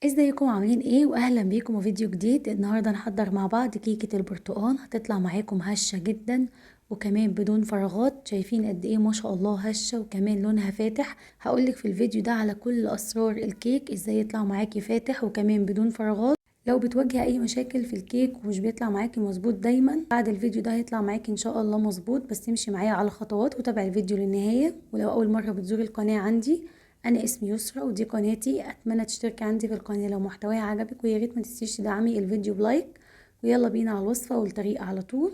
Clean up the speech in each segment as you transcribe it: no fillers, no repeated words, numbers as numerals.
ازيكم عاملين ايه؟ واهلا بيكم في فيديو جديد. النهارده نحضر مع بعض كيكه البرتقال، هتطلع معاكم هشه جدا وكمان بدون فراغات. شايفين قد ايه ما شاء الله هشه وكمان لونها فاتح. هقولك في الفيديو ده على كل اسرار الكيك، ازاي يطلع معاكي فاتح وكمان بدون فراغات. لو بتواجهي اي مشاكل في الكيك ومش بيطلع معاكي مظبوط دايما، بعد الفيديو ده هيطلع معاكي ان شاء الله مظبوط. بس تمشي معايا على خطوات وتابعي الفيديو للنهايه. ولو اول مره بتزوري القناه عندي، انا اسمي يسرا ودي قناتي. اتمنى تشتركي عندي في القناه لو محتواها عجبك، ويا ريت ما تنسيش تدعمي الفيديو بلايك. ويلا بينا على الوصفه والطريقه على طول.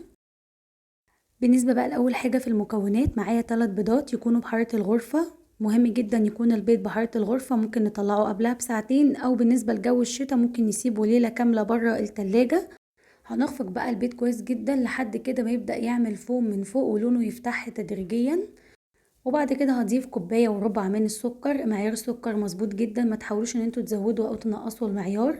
بالنسبه بقى لاول حاجه في المكونات، معايا 3 بيضات يكونوا بحراره الغرفه. مهم جدا يكون البيض بحراره الغرفه، ممكن نطلعه قبلها بساعتين، او بالنسبه لجو الشتاء ممكن نسيبه ليله كامله بره التلاجة. هنخفق بقى البيض كويس جدا لحد كده ما يبدا يعمل فوم من فوق ولونه يفتح تدريجيا. وبعد كده هضيف كوباية وربع من السكر، معيار السكر مظبوط جدا، ما تحاولوش ان انتوا تزودوا او تنقصوا المعيار.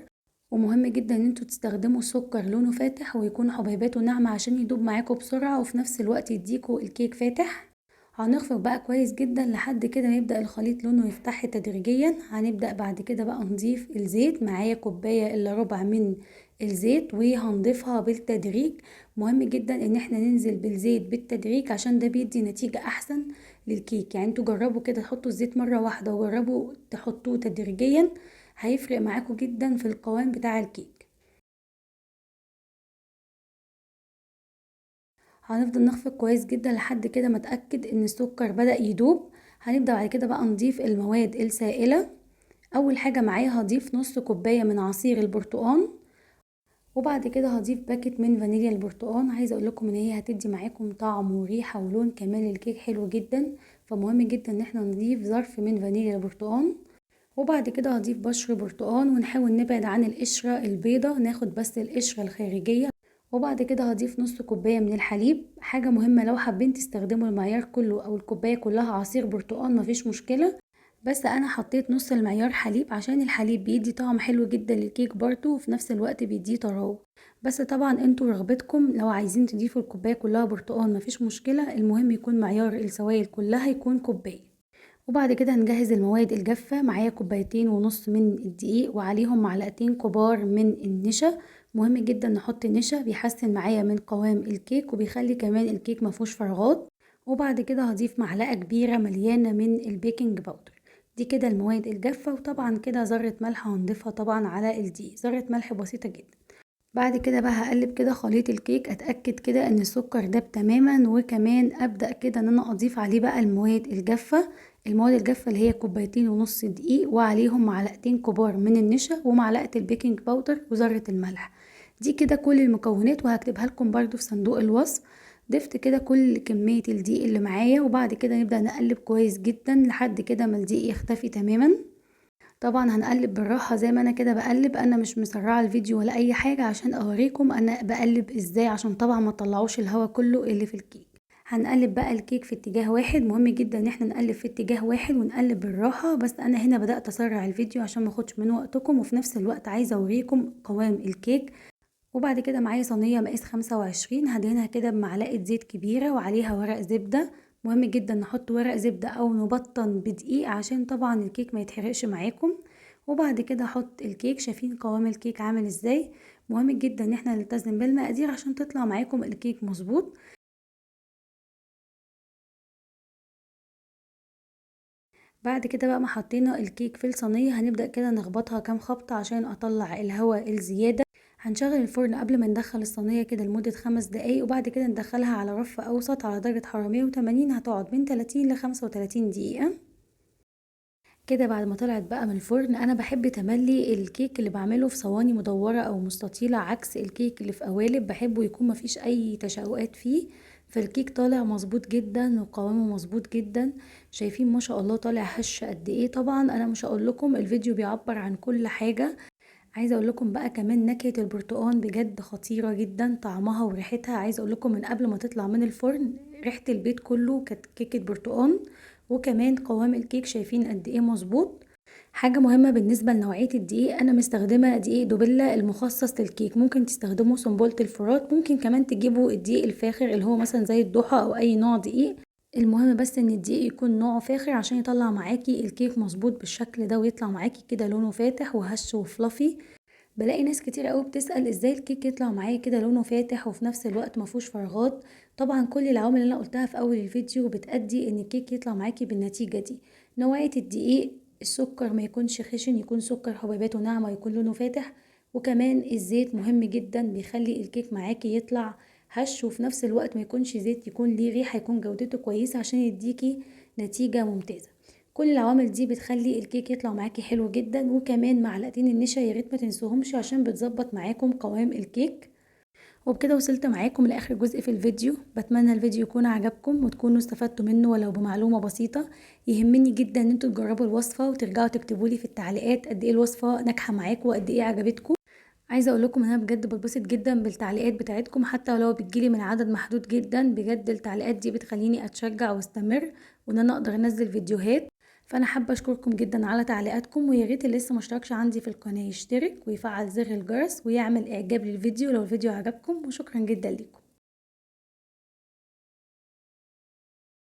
ومهم جدا ان انتوا تستخدموا سكر لونه فاتح ويكون حبيباته ناعمة عشان يدوب معاكم بسرعة وفي نفس الوقت يديكوا الكيك فاتح. هنخفق بقى كويس جدا لحد كده ما يبدأ الخليط لونه يفتح تدريجيا. هنبدأ بعد كده بقى نضيف الزيت، معايا كوباية الا ربع من الزيت وهنضيفها بالتدريج. مهم جدا ان احنا ننزل بالزيت بالتدريج عشان ده بيدي نتيجة احسن للكيك. يعني انتوا جربوا كده تحطوا الزيت مرة واحدة وجربوا تحطوه تدريجيا، هيفرق معاكم جدا في القوام بتاع الكيك. هنفضل نخفق كويس جدا لحد كده ما اتأكد ان السكر بدأ يدوب. هنبدأ بعد كده بقى نضيف المواد السائلة. اول حاجة معايا هضيف نص كوباية من عصير البرتقال، وبعد كده هضيف باكت من فانيليا البرتقال. عايزه اقول لكم ان هي هتدي معاكم طعم وريحه ولون كمان للكيك حلو جدا، فمهم جدا ان احنا نضيف ظرف من فانيليا البرتقال. وبعد كده هضيف بشر برتقال ونحاول نبعد عن القشرة البيضة، ناخد بس القشرة الخارجية. وبعد كده هضيف نص كوباية من الحليب. حاجة مهمة، لو حابين تستخدموا المعيار كله او الكوباية كلها عصير برتقال مفيش مشكلة، بس انا حطيت نص المعيار حليب عشان الحليب بيدي طعم حلو جدا للكيك برضو وفي نفس الوقت بيديه طراوة. بس طبعا انتوا رغبتكم، لو عايزين تضيفوا الكوباية كلها برتقال مفيش مشكلة، المهم يكون معيار السوائل كلها يكون كوباية. وبعد كده هنجهز المواد الجافة. معايا كوبايتين ونص من الدقيق وعليهم معلقتين كبار من النشا. مهم جدا نحط النشا، بيحسن معايا من قوام الكيك وبيخلي كمان الكيك مفهوش فراغات. وبعد كده هضيف معلقة كبيرة مليانة من البيكنج باودر. دي كده المواد الجافة، وطبعا كده ذرة ملح هنضيفها طبعا على الدقيق، ذرة ملح بسيطة جدا. بعد كده بقى هقلب كده خليط الكيك، اتاكد كده ان السكر داب تماما، وكمان ابدا كده ان انا اضيف عليه بقى المواد الجافه. المواد الجافه اللي هي كوبايتين ونص دقيق وعليهم معلقتين كبار من النشا ومعلقه البيكنج باودر وذره الملح. دي كده كل المكونات، وهكتبها لكم برضو في صندوق الوصف. ضفت كده كل كميه الدقيق اللي معايا، وبعد كده نبدا نقلب كويس جدا لحد كده ما الدقيق يختفي تماما. طبعا هنقلب بالراحة زي ما انا كده بقلب، انا مش مسرعة الفيديو ولا اي حاجة عشان اوريكم انا بقلب ازاي، عشان طبعا ما تطلعوش الهوا كله اللي في الكيك. هنقلب بقى الكيك في اتجاه واحد، مهم جدا ان احنا نقلب في اتجاه واحد ونقلب بالراحة. بس انا هنا بدأت اسرع الفيديو عشان ما اخدش من وقتكم، وفي نفس الوقت عايزة اوريكم قوام الكيك. وبعد كده معايا صينية مقاس 25، هدهنها كده بمعلقة زيت كبيرة وعليها ورق زبدة. مهم جدا نحط ورق زبدة او نبطن بدقيق عشان طبعا الكيك ما يتحرقش معاكم. وبعد كده احط الكيك، شايفين قوام الكيك عامل ازاي. مهم جدا ان احنا نلتزم بالمقادير عشان تطلع معاكم الكيك مظبوط. بعد كده بقى ما حطينا الكيك في الصينية، هنبدأ كده نخبطها كام خبطة عشان اطلع الهواء الزيادة. هنشغل الفرن قبل ما ندخل الصينية كده لمدة 5 دقايق، وبعد كده ندخلها على رف اوسط على درجة حرارة 180، هتقعد من 30 ل 35 دقيقة. كده بعد ما طلعت بقى من الفرن، انا بحب تملي الكيك اللي بعمله في صواني مدورة او مستطيلة، عكس الكيك اللي في قوالب بحبه يكون مفيش اي تشققات فيه. فالكيك طالع مظبوط جدا وقوامه مظبوط جدا. شايفين ما شاء الله طالع هش قد ايه. طبعا انا مش هقول لكم، الفيديو بيعبر عن كل حاجة. عايزه اقول لكم بقى كمان نكهه البرتقال بجد خطيره جدا، طعمها وريحتها. عايزه اقول لكم من قبل ما تطلع من الفرن ريحه البيت كله كانت كيكه برتقال. وكمان قوام الكيك شايفين قد ايه مظبوط. حاجه مهمه بالنسبه لنوعيه الدقيق، انا مستخدمه دقيق دوبيلا المخصص للكيك. ممكن تستخدموا سنبله الفرات، ممكن كمان تجيبوا الدقيق الفاخر اللي هو مثلا زي الضحى او اي نوع دقيق. المهم بس ان الدقيق يكون نوعه فاخر عشان يطلع معاكي الكيك مظبوط بالشكل ده ويطلع معاكي كده لونه فاتح وهش وفلافي. بلاقي ناس كتير قوي بتسأل ازاي الكيك يطلع معايا كده لونه فاتح وفي نفس الوقت مفهوش فراغات. طبعا كل العوامل اللي انا قلتها في اول الفيديو بتأدي ان الكيك يطلع معاكي بالنتيجة دي. نوعية الدقيق، السكر ما يكونش خشن، يكون سكر حبيباته ناعمة، يكون لونه فاتح. وكمان الزيت مهم جدا، بيخلي الكيك معاكي يطلع هش، وفي نفس الوقت ما يكونش زيت، يكون ليه ريحة، يكون جودته كويسة عشان يديكي نتيجة ممتازة. كل العوامل دي بتخلي الكيك يطلع معاكي حلو جدا. وكمان معلقتين النشا يا ريت ما تنسوهمش عشان بتظبط معاكم قوام الكيك. وبكده وصلت معاكم لاخر جزء في الفيديو. بتمنى الفيديو يكون عجبكم وتكونوا استفدتوا منه ولو بمعلومة بسيطة. يهمني جدا ان انتوا تجربوا الوصفة وترجعوا تكتبوا لي في التعليقات قد ايه الوصفة ناجحة معاكم وقد ايه عجبتكم. عايزه اقول لكم ان انا بجد بتبسط جدا بالتعليقات بتاعتكم، حتى لو بتجيلي من عدد محدود جدا. بجد التعليقات دي بتخليني اتشجع واستمر وان انا اقدر انزل فيديوهات. فانا حابه اشكركم جدا على تعليقاتكم، ويا ريت اللي لسه مشتركش عندي في القناه يشترك ويفعل زر الجرس ويعمل اعجاب للفيديو لو الفيديو عجبكم. وشكرا جدا ليكم.